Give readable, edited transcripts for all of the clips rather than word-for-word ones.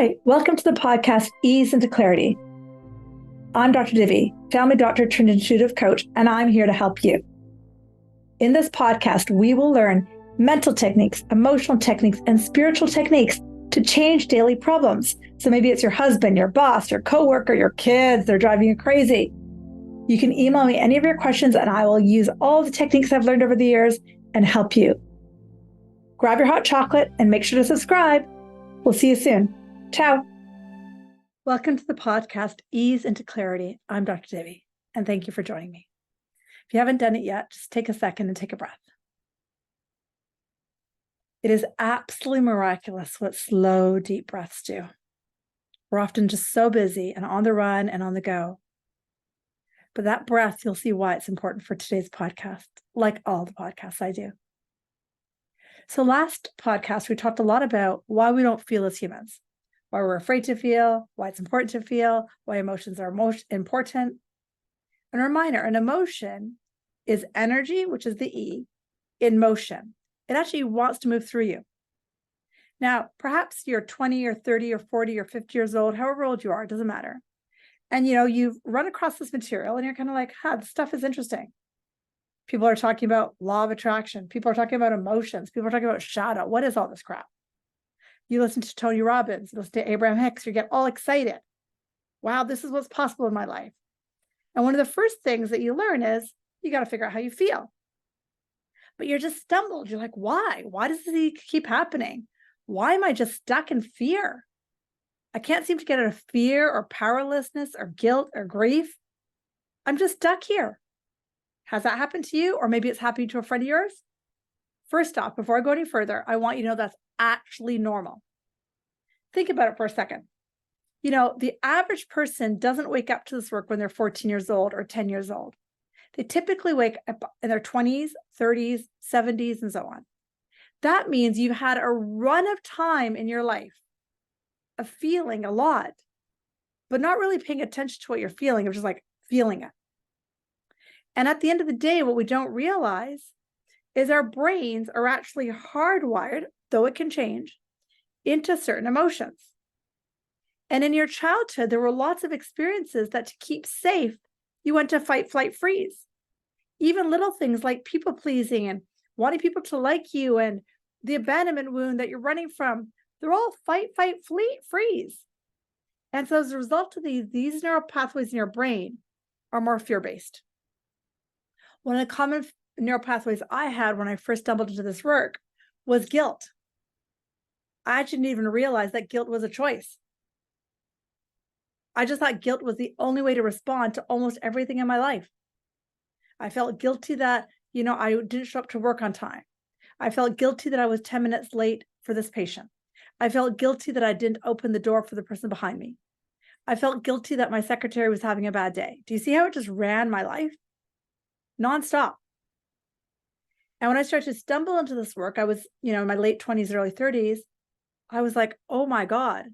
Hi, welcome to the podcast Ease into Clarity. I'm Dr. Divi, family doctor turned intuitive coach, and I'm here to help you. In this podcast, we will learn mental techniques, emotional techniques, and spiritual techniques to change daily problems. So maybe it's your husband, your boss, your coworker, your kids, they're driving you crazy. You can email me any of your questions and I will use all the techniques I've learned over the years and help you. Grab your hot chocolate and make sure to subscribe. We'll see you soon. Ciao. Welcome to the podcast, Ease into Clarity. I'm Dr. Divi, and thank you for joining me. If you haven't done it yet, just take a second and take a breath. It is absolutely miraculous what slow, deep breaths do. We're often just so busy and on the run and on the go. But that breath, you'll see why it's important for today's podcast, like all the podcasts I do. So last podcast, we talked a lot about why we don't feel as humans. Why we're afraid to feel, why it's important to feel, why emotions are most important. And a reminder, an emotion is energy, which is the E, in motion. It actually wants to move through you. Now, perhaps you're 20 or 30 or 40 or 50 years old, however old you are, it doesn't matter. And you've run across this material and you're kind of like, this stuff is interesting. People are talking about law of attraction. People are talking about emotions. People are talking about shadow. What is all this crap? You listen to Tony Robbins, you listen to Abraham Hicks, you get all excited. Wow, this is what's possible in my life. And one of the first things that you learn is you got to figure out how you feel. But you're just stumbled. You're like, why? Why does this keep happening? Why am I just stuck in fear? I can't seem to get out of fear or powerlessness or guilt or grief. I'm just stuck here. Has that happened to you? Or maybe it's happening to a friend of yours? First off, before I go any further, I want you to know that's actually normal. Think about it for a second. The average person doesn't wake up to this work when they're 14 years old or 10 years old. They typically wake up in their 20s, 30s, 70s, and so on. That means you've had a run of time in your life of feeling a lot, but not really paying attention to what you're feeling. You're just like feeling it. And at the end of the day, what we don't realize is our brains are actually hardwired, though it can change, into certain emotions. And in your childhood, there were lots of experiences that to keep safe, you went to fight, flight, freeze. Even little things like people pleasing and wanting people to like you and the abandonment wound that you're running from, they're all fight, freeze. And so as a result of these neural pathways in your brain are more fear-based. One of the common neural pathways I had when I first stumbled into this work was guilt. I didn't even realize that guilt was a choice. I just thought guilt was the only way to respond to almost everything in my life. I felt guilty that, I didn't show up to work on time. I felt guilty that I was 10 minutes late for this patient. I felt guilty that I didn't open the door for the person behind me. I felt guilty that my secretary was having a bad day. Do you see how it just ran my life? Nonstop. And when I started to stumble into this work, I was, in my late 20s, early 30s, I was like, oh my God,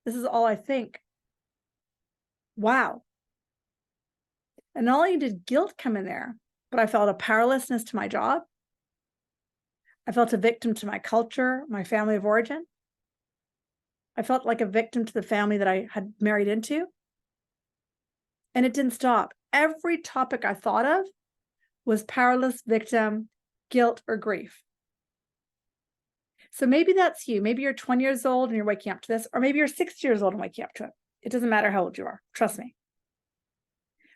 this is all I think. Wow. And not only did guilt come in there, but I felt a powerlessness to my job. I felt a victim to my culture, my family of origin. I felt like a victim to the family that I had married into. And it didn't stop. Every topic I thought of was powerless, victim, guilt, or grief. So maybe that's you. Maybe you're 20 years old and you're waking up to this, or maybe you're 60 years old and waking up to it. It doesn't matter how old you are. Trust me.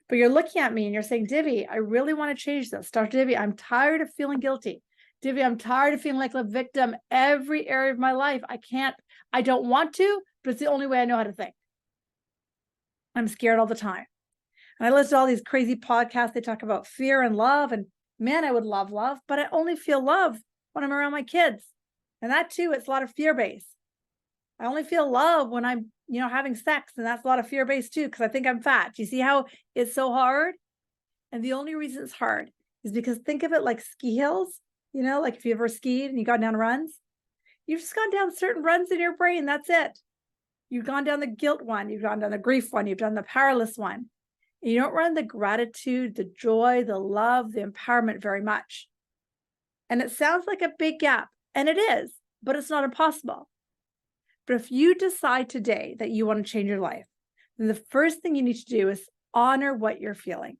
But you're looking at me and you're saying, Divi, I really want to change this. Dr. Divi, I'm tired of feeling guilty. Divi, I'm tired of feeling like a victim every area of my life. I don't want to, but it's the only way I know how to think. I'm scared all the time. And I listen to all these crazy podcasts. They talk about fear and love. And man, I would love love, but I only feel love when I'm around my kids. And that too, it's a lot of fear-based. I only feel love when I'm, having sex. And that's a lot of fear-based too, because I think I'm fat. Do you see how it's so hard? And the only reason it's hard is because think of it like ski hills, like if you ever skied and you gone down runs, you've just gone down certain runs in your brain. That's it. You've gone down the guilt one. You've gone down the grief one. You've done the powerless one. And you don't run the gratitude, the joy, the love, the empowerment very much. And it sounds like a big gap, and it is, but it's not impossible. But if you decide today that you want to change your life, then the first thing you need to do is honor what you're feeling.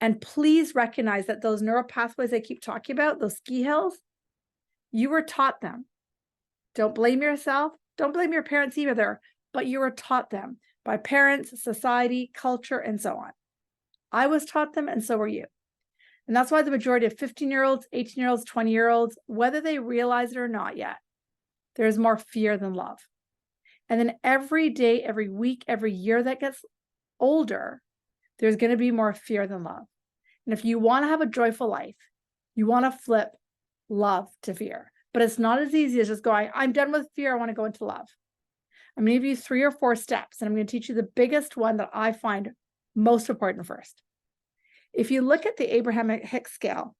And please recognize that those neural pathways I keep talking about, those ski hills, you were taught them. Don't blame yourself. Don't blame your parents either, but you were taught them by parents, society, culture, and so on. I was taught them, and so were you. And that's why the majority of 15-year-olds, 18-year-olds, 20-year-olds, whether they realize it or not yet, there's more fear than love. And then every day, every week, every year that gets older, there's going to be more fear than love. And if you want to have a joyful life, you want to flip love to fear. But it's not as easy as just going, I'm done with fear, I want to go into love. I'm going to give you 3 or 4 steps, and I'm going to teach you the biggest one that I find most important first. If you look at the Abraham Hicks scale,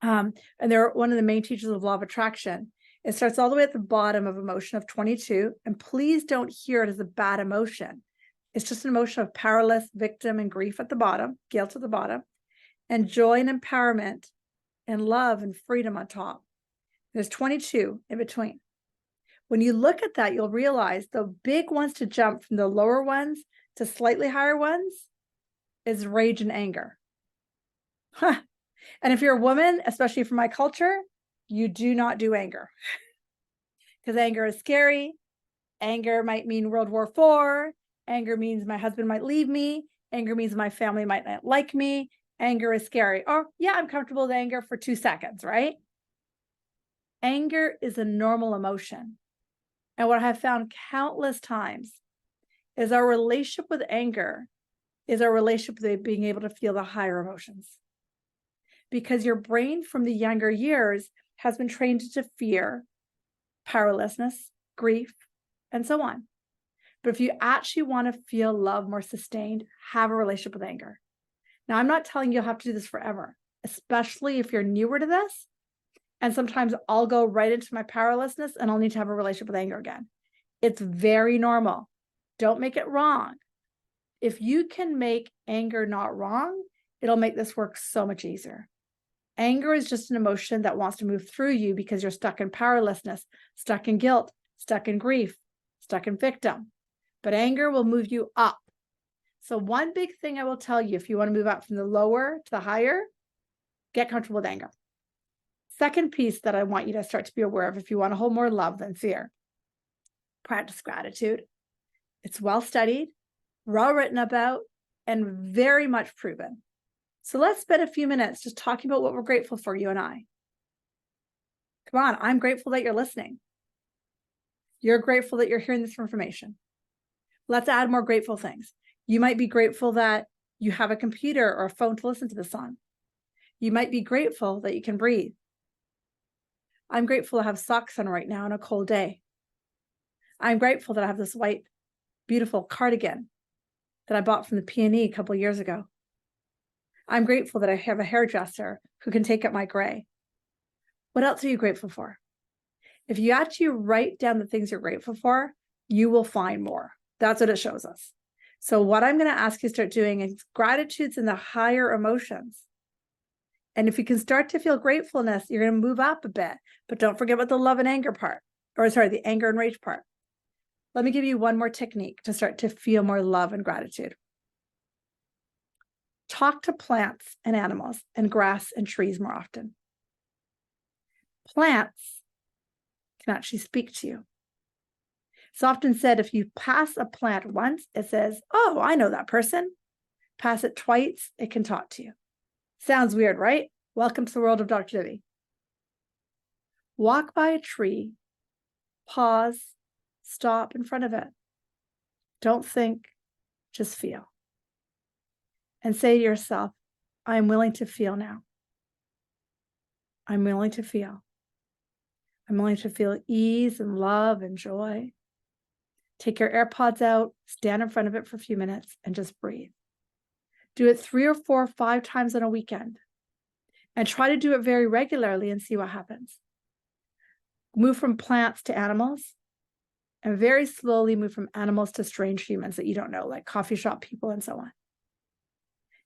and they're one of the main teachers of law of attraction, it starts all the way at the bottom of emotion of 22. And please don't hear it as a bad emotion. It's just an emotion of powerless, victim, and grief at the bottom, guilt at the bottom, and joy and empowerment, and love and freedom on top. There's 22 in between. When you look at that, you'll realize the big ones to jump from the lower ones to slightly higher ones is rage and anger. Huh. And if you're a woman, especially from my culture, you do not do anger. Because anger is scary. Anger might mean World War IV. Anger means my husband might leave me. Anger means my family might not like me. Anger is scary. Or, yeah, I'm comfortable with anger for 2 seconds, right? Anger is a normal emotion. And what I have found countless times is our relationship with anger is our relationship with being able to feel the higher emotions. Because your brain from the younger years has been trained to fear, powerlessness, grief, and so on. But if you actually want to feel love more sustained, have a relationship with anger. Now, I'm not telling you you'll have to do this forever, especially if you're newer to this. And sometimes I'll go right into my powerlessness and I'll need to have a relationship with anger again. It's very normal. Don't make it wrong. If you can make anger not wrong, it'll make this work so much easier. Anger is just an emotion that wants to move through you because you're stuck in powerlessness, stuck in guilt, stuck in grief, stuck in victim. But anger will move you up. So one big thing I will tell you, if you want to move up from the lower to the higher, get comfortable with anger. Second piece that I want you to start to be aware of if you want to hold more love than fear, practice gratitude. It's well studied, well written about, and very much proven. So let's spend a few minutes just talking about what we're grateful for, you and I. Come on, I'm grateful that you're listening. You're grateful that you're hearing this information. Let's add more grateful things. You might be grateful that you have a computer or a phone to listen to this on. You might be grateful that you can breathe. I'm grateful to have socks on right now on a cold day. I'm grateful that I have this white, beautiful cardigan that I bought from the P&E a couple of years ago. I'm grateful that I have a hairdresser who can take up my gray. What else are you grateful for? If you actually write down the things you're grateful for, you will find more. That's what it shows us. So what I'm going to ask you to start doing is gratitude's in the higher emotions. And if you can start to feel gratefulness, you're going to move up a bit. But don't forget about the love and anger part, the anger and rage part. Let me give you one more technique to start to feel more love and gratitude. Talk to plants and animals and grass and trees more often. Plants can actually speak to you. It's often said if you pass a plant once, it says, oh, I know that person. Pass it twice, it can talk to you. Sounds weird, right? Welcome to the world of Dr. Divi. Walk by a tree, pause, stop in front of it. Don't think, just feel. And say to yourself, I'm willing to feel now. I'm willing to feel. I'm willing to feel ease and love and joy. Take your AirPods out, stand in front of it for a few minutes, and just breathe. Do it 3 or 4 or 5 times on a weekend. And try to do it very regularly and see what happens. Move from plants to animals, and very slowly move from animals to strange humans that you don't know, like coffee shop people and so on.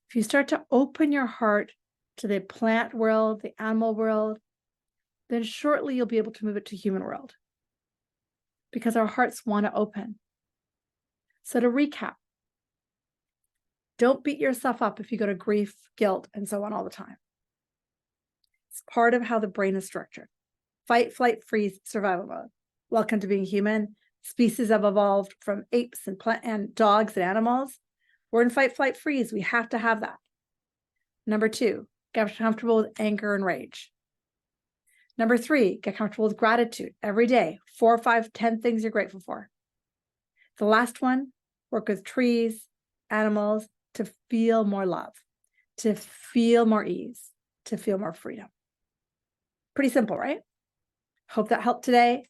If you start to open your heart to the plant world, the animal world, then shortly you'll be able to move it to human world. because our hearts want to open. So to recap, don't beat yourself up if you go to grief, guilt, and so on all the time. It's part of how the brain is structured. Fight, flight, freeze, survival mode. Welcome to being human. Species have evolved from apes and dogs and animals. We're in fight, flight, freeze. We have to have that. Number 2, get comfortable with anger and rage. Number 3, get comfortable with gratitude every day. 4, 5, 10 things you're grateful for. The last one, work with trees, animals to feel more love, to feel more ease, to feel more freedom. Pretty simple, right? Hope that helped today.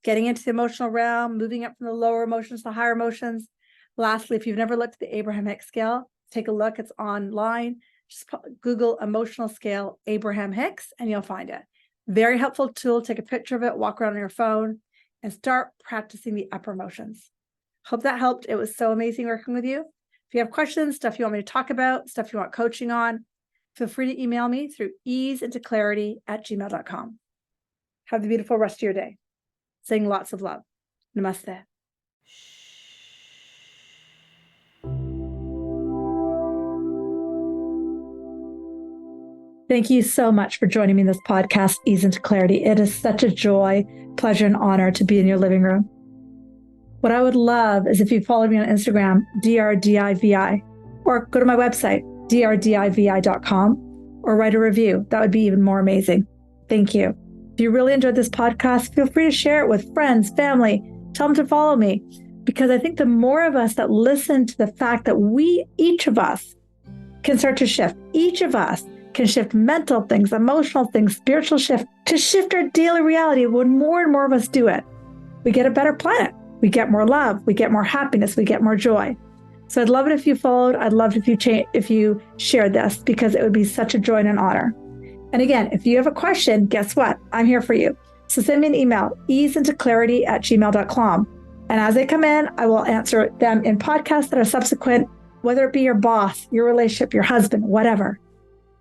Getting into the emotional realm, moving up from the lower emotions to higher emotions. Lastly, if you've never looked at the Abraham Hicks scale, take a look. It's online. Just Google emotional scale Abraham Hicks and you'll find it. Very helpful tool. Take a picture of it, walk around on your phone, and start practicing the upper emotions. Hope that helped. It was so amazing working with you. If you have questions, stuff you want me to talk about, stuff you want coaching on, feel free to email me through easeintoclarity@gmail.com. Have the beautiful rest of your day. Sending lots of love. Namaste. Thank you so much for joining me in this podcast, Ease into Clarity. It is such a joy, pleasure, and honor to be in your living room. What I would love is if you follow me on Instagram, DRDIVI, or go to my website, drdivi.com, or write a review. That would be even more amazing. Thank you. If you really enjoyed this podcast, feel free to share it with friends, family, tell them to follow me, because I think the more of us that listen to the fact that each of us can start to shift, each of us can shift mental things, emotional things, spiritual shift, to shift our daily reality. When more and more of us do it, we get a better planet. We get more love. We get more happiness. We get more joy. So I'd love it if you followed. I'd love it if you shared this, because it would be such a joy and an honor. And again, if you have a question, guess what? I'm here for you. So send me an email, easeintoclarity@gmail.com. And as they come in, I will answer them in podcasts that are subsequent, whether it be your boss, your relationship, your husband, whatever.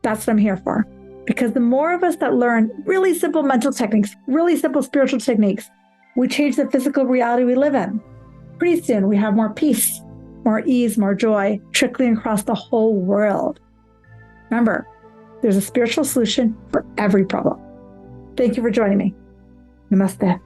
That's what I'm here for. Because the more of us that learn really simple mental techniques, really simple spiritual techniques, we change the physical reality we live in. Pretty soon, we have more peace, more ease, more joy, trickling across the whole world. Remember, there's a spiritual solution for every problem. Thank you for joining me. Namaste.